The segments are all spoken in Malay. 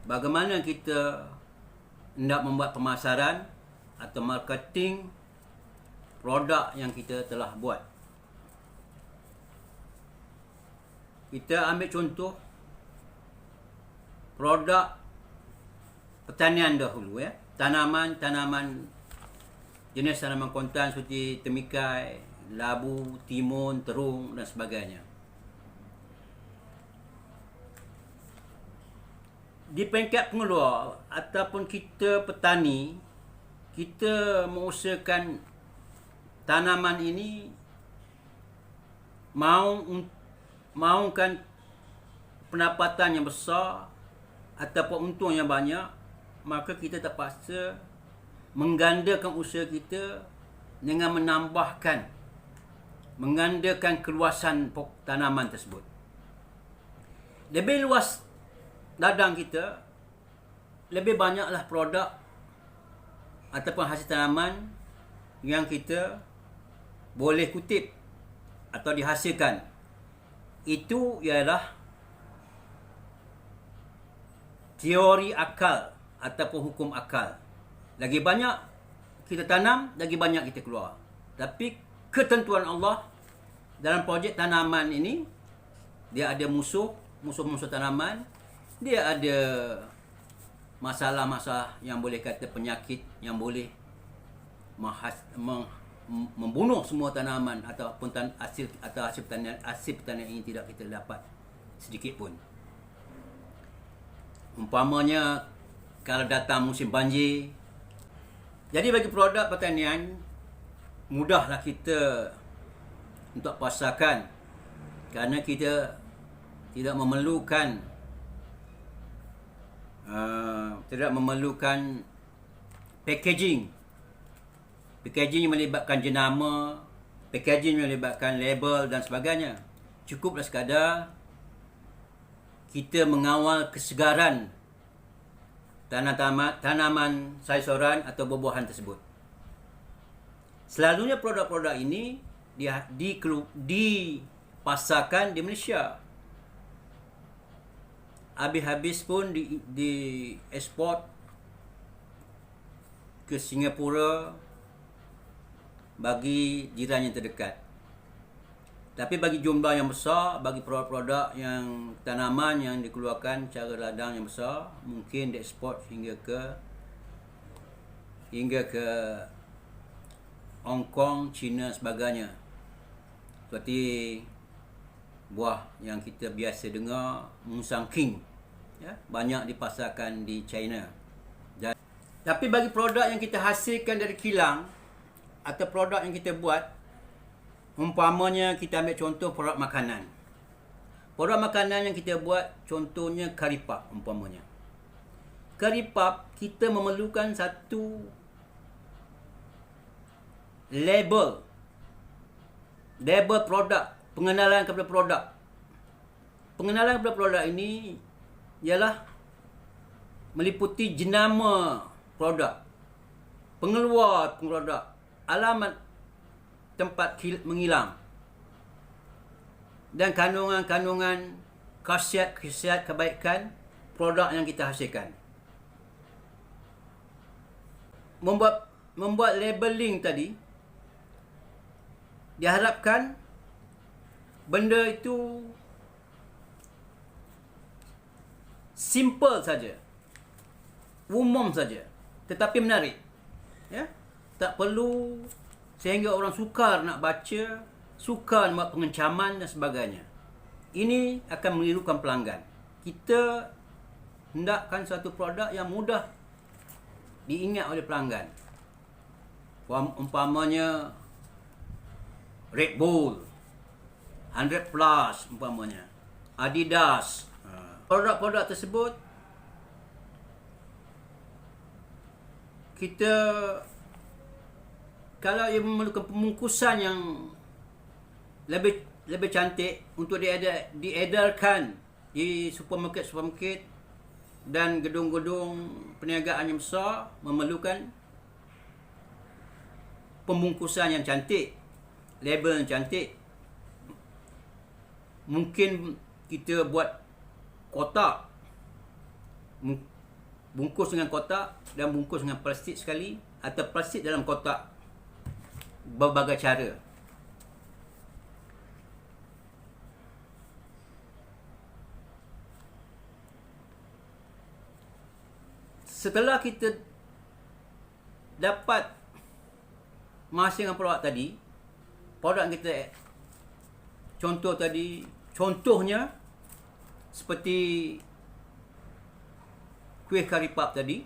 bagaimana kita hendak membuat pemasaran atau marketing produk yang kita telah buat. Kita ambil contoh produk pertanian dahulu, ya. Tanaman jenis tanaman kontan seperti temikai, labu, timun, terung dan sebagainya. Di peringkat pengeluar ataupun kita petani, kita mengusahakan tanaman ini mahukan pendapatan yang besar ataupun untung yang banyak, maka kita terpaksa menggandakan usaha kita dengan menggandakan keluasan tanaman tersebut. Lebih luas ladang kita, lebih banyaklah produk ataupun hasil tanaman yang kita boleh kutip atau dihasilkan. Itu ialah teori akal ataupun hukum akal. Lagi banyak kita tanam, lagi banyak kita keluar. Tapi ketentuan Allah dalam projek tanaman ini, dia ada musuh-musuh tanaman. Dia ada masalah-masalah yang boleh kata penyakit yang boleh membunuh semua tanaman ataupun hasil pertanian ini tidak kita dapat sedikit pun. Umpamanya kalau datang musim banjir. Jadi bagi produk pertanian, mudahlah kita untuk pasarkan kerana kita tidak memerlukan packaging. Packaging melibatkan jenama, packaging melibatkan label dan sebagainya. Cukuplah sekadar kita mengawal kesegaran tanaman sayuran atau buah-buahan tersebut. Selalunya produk-produk ini dipasarkan di Malaysia. Habis-habis pun di ekspor ke Singapura bagi jiran yang terdekat. Tapi bagi jumlah yang besar, bagi produk-produk yang tanaman yang dikeluarkan cara ladang yang besar, mungkin diekspor hingga ke Hong Kong, China sebagainya. Seperti buah yang kita biasa dengar, Musang King, ya, banyak dipasarkan di China. Tapi bagi produk yang kita hasilkan dari kilang atau produk yang kita buat, umpamanya kita ambil contoh produk makanan. Produk makanan yang kita buat, contohnya kari puff umpamanya. Kari puff, kita memerlukan satu label produk, pengenalan kepada produk. Pengenalan kepada produk ini ialah meliputi jenama produk, pengeluar produk, alamat tempat mengilang, dan kandungan-kandungan khasiat kebaikan produk yang kita hasilkan. Membuat labeling tadi, diharapkan benda itu simple saja, umum saja, tetapi menarik, ya. Tak perlu sehingga orang sukar nak baca, sukar nak buat pengencaman dan sebagainya. Ini akan menirukan pelanggan. Kita hendakkan satu produk yang mudah diingat oleh pelanggan. Umpamanya Red Bull 100 Plus, umpamanya Adidas. Produk-produk tersebut kita, kalau ia memerlukan pembungkusan yang lebih cantik untuk diedarkan di supermarket dan gedung-gedung perniagaan yang besar, memerlukan pembungkusan yang cantik, label yang cantik. Mungkin kita buat kotak, bungkus dengan kotak dan bungkus dengan plastik sekali, atau plastik dalam kotak, berbagai cara. Setelah kita dapat menghasilkan produk tadi, produk kita contohnya seperti kuih kari puff tadi,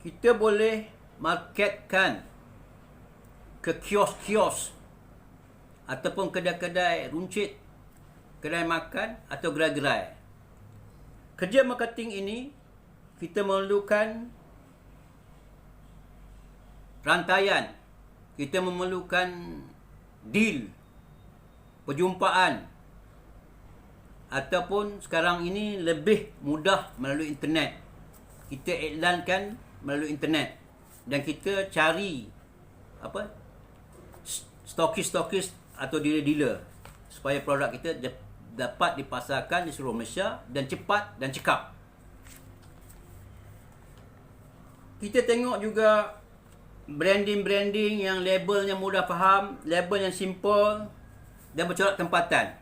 kita boleh marketkan ke kios-kios ataupun kedai-kedai runcit, kedai makan atau gerai-gerai. Kerja marketing ini kita memerlukan rantaian, kita memerlukan deal, perjumpaan, ataupun sekarang ini lebih mudah melalui internet. Kita iklankan melalui internet dan kita cari stokis-stokis atau dealer-dealer supaya produk kita dapat dipasarkan di seluruh Malaysia dan cepat dan cekap. Kita tengok juga branding yang labelnya mudah faham, label yang simple dan bercorak tempatan.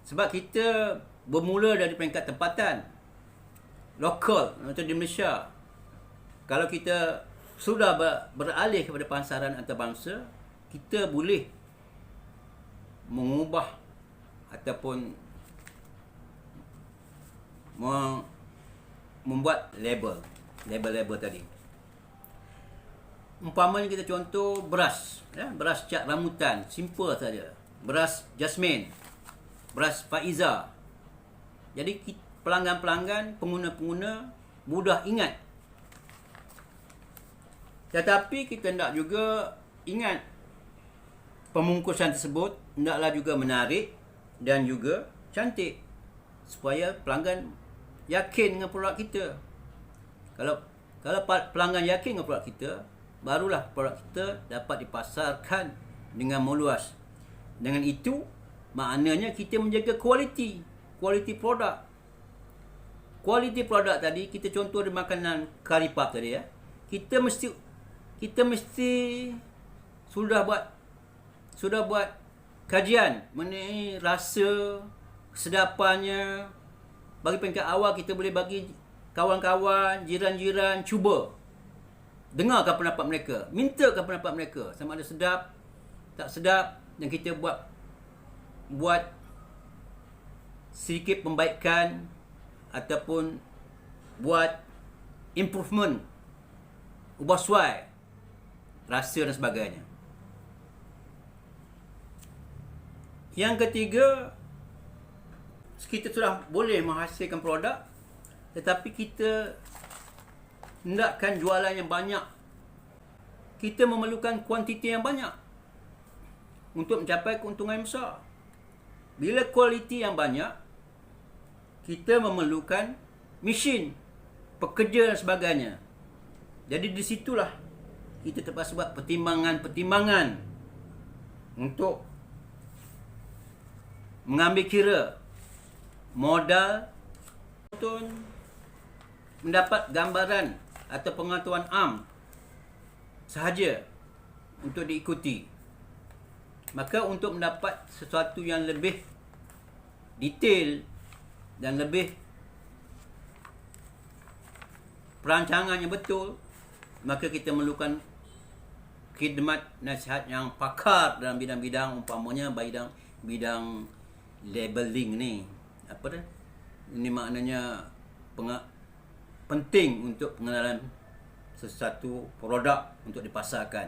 Sebab kita bermula dari peringkat tempatan, lokal, macam di Malaysia. Kalau kita sudah beralih kepada pasaran antarabangsa, kita boleh mengubah ataupun membuat label tadi. Umpamanya kita contoh beras, beras cat rambutan, simple saja. Beras Jasmine, beras Faiza. Jadi pelanggan-pelanggan, pengguna-pengguna mudah ingat. Tetapi kita hendak juga ingat pembungkusan tersebut hendaklah juga menarik dan juga cantik supaya pelanggan yakin dengan produk kita. Kalau pelanggan yakin dengan produk kita, barulah produk kita dapat dipasarkan dengan meluas. Dengan itu, maknanya kita menjaga kualiti produk. Kualiti produk tadi, kita contoh di makanan kari puff tadi, Kita mesti sudah buat kajian mengenai rasa, kesedapannya. Bagi peringkat awal, kita boleh bagi kawan-kawan, jiran-jiran cuba. Dengarkan pendapat mereka, mintakan pendapat mereka sama ada sedap, tak sedap, dan kita buat sedikit pembaikan ataupun buat improvement, ubah suai rasa dan sebagainya. Yang ketiga, kita sudah boleh menghasilkan produk, tetapi kita hendakkan jualan yang banyak. Kita memerlukan kuantiti yang banyak untuk mencapai keuntungan yang besar. Bila kualiti yang banyak, kita memerlukan mesin, pekerja dan sebagainya. Jadi di situlah kita terpaksa buat pertimbangan untuk mengambil kira modal untuk mendapat gambaran atau pengetahuan sahaja untuk diikuti. Maka untuk mendapat sesuatu yang lebih detail dan lebih perancangan yang betul, maka kita memerlukan khidmat nasihat yang pakar dalam bidang-bidang, umpamanya bidang labeling ni. Ini maknanya penting untuk pengenalan sesuatu produk untuk dipasarkan.